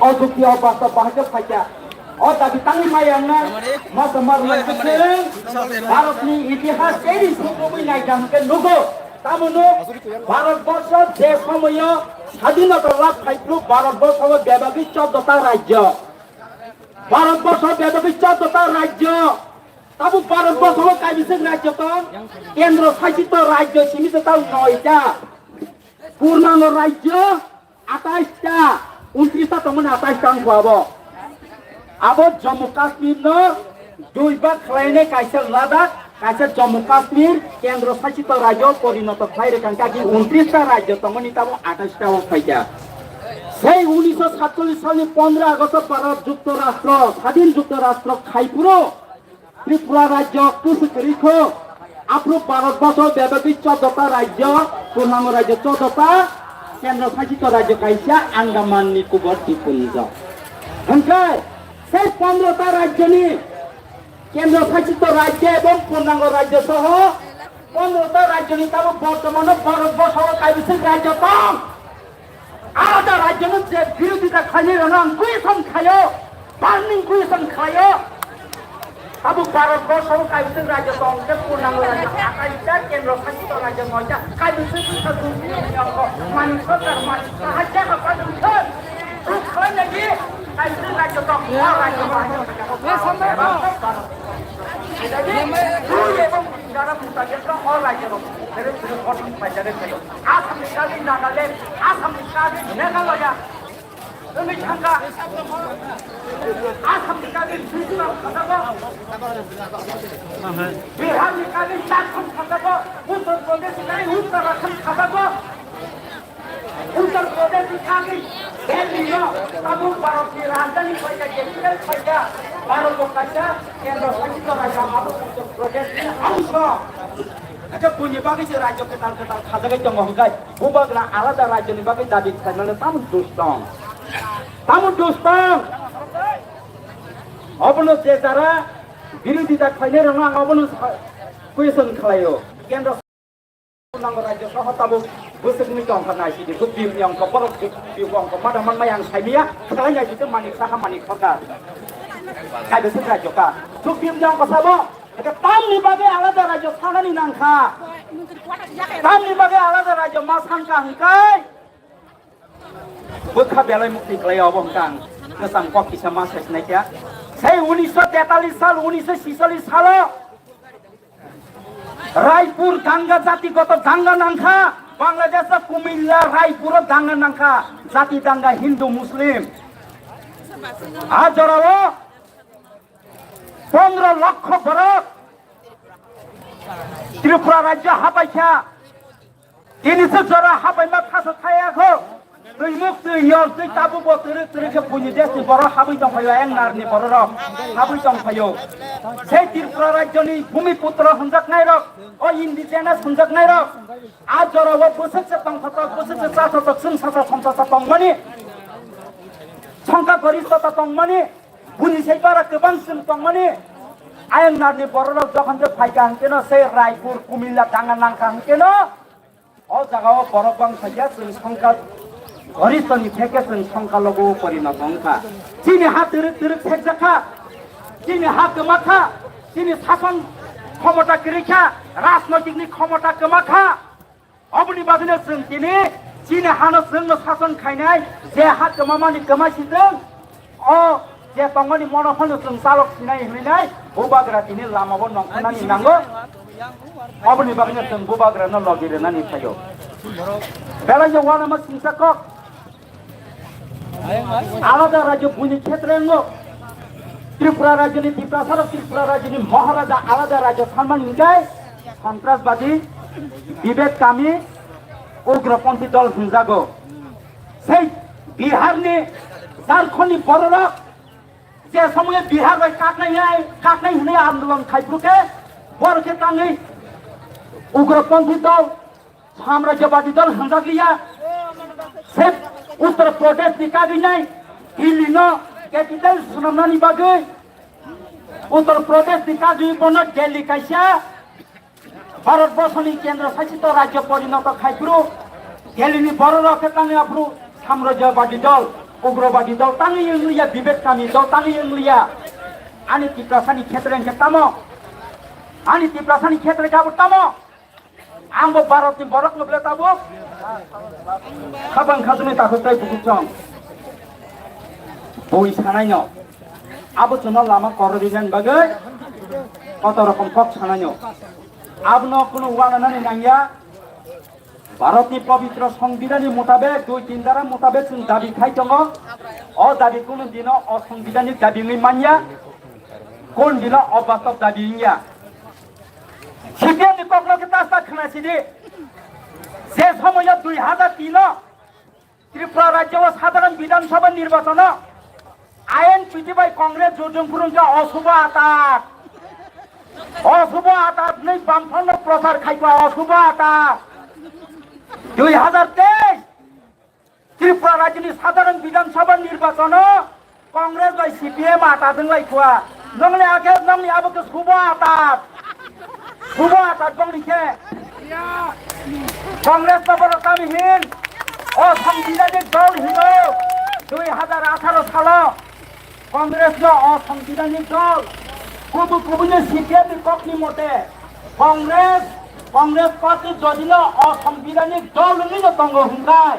অযুক্তি অবাস্তব বাহাজে ফাইকা ও দাবি তাঙ্গি মায়াংনা মাস মারলাইছেন ভারতনি ইতিহাস এই সুবুই নাইজামকে নুগো তামনো ভারতবর্ষ যে সময় স্বাধীনতা লাভ খাইলো ভারতবর্ষ ব্যাপী 14টা রাজ্য ভারতবর্ষ ব্যাপী 14টা রাজ্য তাবু ভারতবর্ষ কাইবিসে রাজ্য তো কেন্দ্র শাসিত রাজ্য সীমিত তাও 9টা পূর্ণাঙ্গ রাজ্য 28টা 29টা তমনে 28টা পাবো আবার জম্মু কাশ্মীর ন 2 ভাগ খাইনে কাইসে লাদাখ কাইসে জম্মু কাশ্মীর কেন্দ্র শাসিত রাজ্য পরিণত খাইরে কাঙ্কা কি 29টা রাজ্য তমনি তাবো 28টা ফাইয়া সেই 1947 সালে 15 আগস্ট ভারত যুক্তরাষ্ট্র স্বাধীন যুক্তরাষ্ট্র খাইপুরো ত্রিপুরা রাজ্য কুশিকরিখ আপনি ভারতবর্ষ ব্যাপী 14টা রাজ্য পূর্ণাঙ্গ রাজ্য 14টা কেন্দ্র শাসিত রাজ্য কাইসা আন্দামান নিকোবর দ্বীপপুঞ্জ ওখানে সেই 15টা রাজ্য নিয়ে কেন্দ্র শাসিত রাজ্য এবং পূর্ণাঙ্গ রাজ্য সহ 15টা রাজ্য নিয়ে তার বর্তমানে ভারতবর্ষ কাইবিসিক রাজ্য কম আলাদা রাজ্য যে বিরোধিতা খাইয়ে রান কুইশন খায় বার্নিং কুইশন খায় আবু ভারতবর্ষ কাইবিসিক রাজ্য কম পূর্ণাঙ্গ রাজ্য 28টা কেন্দ্র শাসিত রাজ্য 9টা কাইবিসিক মানুষ সরকার মানুষ সাহায্য করে খাইয়ে গিয়ে কাইবিসিক রাজ্য কম রাজ্য যারা মুতাদের রাজ্য আসামনি কালি নাগাল্যান্ড আসামনি কালি মেঘালয়া তুমি থাকা আসামনি কালি ত্রিপুরা থাকা বিহারনি কালি ঝাড়খণ্ড থাকা উত্তর প্রদেশ কালি উত্তরাখণ্ড থাকা उत्तर प्रदेश काली दिल्ली तबु भारत की राजधानी पैदा कैपिटल पैदा भारत को कैसा केंद्र शासित राज्य उत्तर प्रदेश अंश अच्छा पुण्य बाकी से राज्य के ताल खादा के जंग होगा वो बगला आलादा राज्य नि बाकी दाबी खाने तामु दोस्तों अपनो देशरा विरोधिता खाइने रंगा अपनो क्वेश्चन खायो केंद्र नांगौ राज्य सह ताबु बोसोरनि दंखानाय सिदि गुबिम yang कपर बिवं कमादामान मायां साइनिया खालायनाय सिदि मानिक साहा मानिक सरकार कायबेसे राज्य का गुबिम yang कसabo এটা তামনি বাগে আলাদা রাজ্য সানানি নাংখা তামনি বাগে আলাদা রাজ্য মা সানকা হংকাই বখা বেলাই মুক্তি ক্লায়াव বংকাং गोसां ककिसा मा साइनायखा সেই 1943 সাল 1946 সাল রায়পুর দাঙ্গা জাতিগত দাঙ্গা নাংখা বাংলাদেশের কুমিল্লা রায়পুর দাঙ্গা নাংখা জাতি দাঙ্গা হিন্দু মুসলিম হাজারো 15 লক্ষ বরক ত্রিপুরা রাজ্য হাবাইখা তিনিসে জরা হাবাইমা থাসো থায়াখো তুই মুখ তুই ইয়র তুই তাবু বতরে তুইকে পুনি দেশি বড় হাবাই দংফাयो এংনারনি বড় রক হাবাই দংফাयो সেই ত্রিপুরা রাজ্যনি ভূমিপুত্র হনজাকনাই রক ও ইন্ডিজেনাস হনজাকনাই রক আজরাও बोसोरसे तंफाता बोसोरसे साथाता जों साथा संसाता तंमानि संख्या गरिष्ठता तंमानि बुनिसै बारा गोबां जों तंमानि आयंनारनि बড় रक যখন যে ফাইকা হনকেनो সেই রায়পুর কুমিল্লা দাঙ্গা নাংখা হনকেनो ও জায়গাও বড় বাংসাইয়া जों संख्या गरिष्ठनि থেকে जों সংখ্যালঘু পরিণত হংখা যিনি হাত দৃক ফেকজাখা যিনি হাত গোমাখা যিনি শাসন ক্ষমতা গৃহীখা রাজনৈতিকনি ক্ষমতা গোমাখা অবনি বাদিনে जों তিনি যিনি হানো जोंनो শাসন খাইনাय যে হাত গোমামানি গোমাইছিदों অ যে তংমানি মনফাनो जों চালক সিনাय হইনাय बुबाग्रा তিনি লামাबो नंखानानि नांगौ অবনি বাদিনে जों बुबाग्रानो लगिरेनानि थायो বেলা জওয়ানামা সিংসাকক আলাদা রাজ্য বুনি ক্ষেত্রেঙ্গ ত্রিপুরা রাজ্যনি বিপ্রাসার ত্রিপুরা রাজ্যনি মহারাজা আলাদা রাজ্য সম্মান নিগায় সন্ত্রাসবাদী বিবেককামী উগ্রপন্থী দল হুঁজাগো সেই বিহারনি ঝাড়খণ্ডনি বড়রক যে সময়ে বিহার কাকনাই হনে আন্দোলন খাইফুকে বড়কে তাঙ্গি উগ্রপন্থী দল সাম্রাজ্যবাদী দল হুঁজাগলিয়া সে उत्तर प्रदेश निकागिनाय दिल्ली न कैपिटल सुनामनानि बागै उत्तर प्रदेश निकागि बन दिल्ली काइसा भारतबर्षनि केन्द्र शासित राज्य परिणत खाइफ्रु दिल्लीनि बड़ रखे तांगे आफ्रु साम्राज्यबादी दल ugrobadi dol tangi India bibet kami dol tangi India ani tiprasani khetre ke tamo ani tiprasani khetre ka tamo angbo Bharat ni borok ngoble tabo khabang khazuni takho tai bukuchong boi sanai abo chuna lama korodijan bagai কত রকম cock ছানানো আপনো কোনো ওয়ানানি নাইয়া ভারতনি পবিত্র সংবিধানি মোতাবেক 2-3 ধারা মোতাবেক जों দাবি খাই দङ অ দাবি কোন দিন অসংবিধানিক দাবি মানিয়া কোন দিন অবাস্তব দাবি নিয়া সিপিএম কখনোকে তাস্তা খানাছিদি যে সময় 2003 ত্রিপুরা রাজ্য সাধারণ বিধানসভা নির্বাচন আইন চুটিবাই কংগ্রেস জোজংপুরকে অশুভ আতাক অশুভ আতাক নেই বামফ্রন্ট প্রচার খাইবা অশুভ আতাক 2023 ত্রিপুরা রাজ্যনি সাধারণ বিধানসভা নির্বাচন কংগ্রেস বাই সিপিএম আতাদং লাইখুয়া নংলে আগে নংলি আবকে শুভ আতাক দংলিকে কংগ্রেস নবরতামিহীন অসাংবিধানিক দল হিসেবে 2018 সাল কংগ্রেস অসাংবিধানিক দল কুবুকুবুনি সিপিএম ককনি মতে কংগ্রেস পার্টি যদি অসাংবিধানিক দল দङ হুঙ্গাই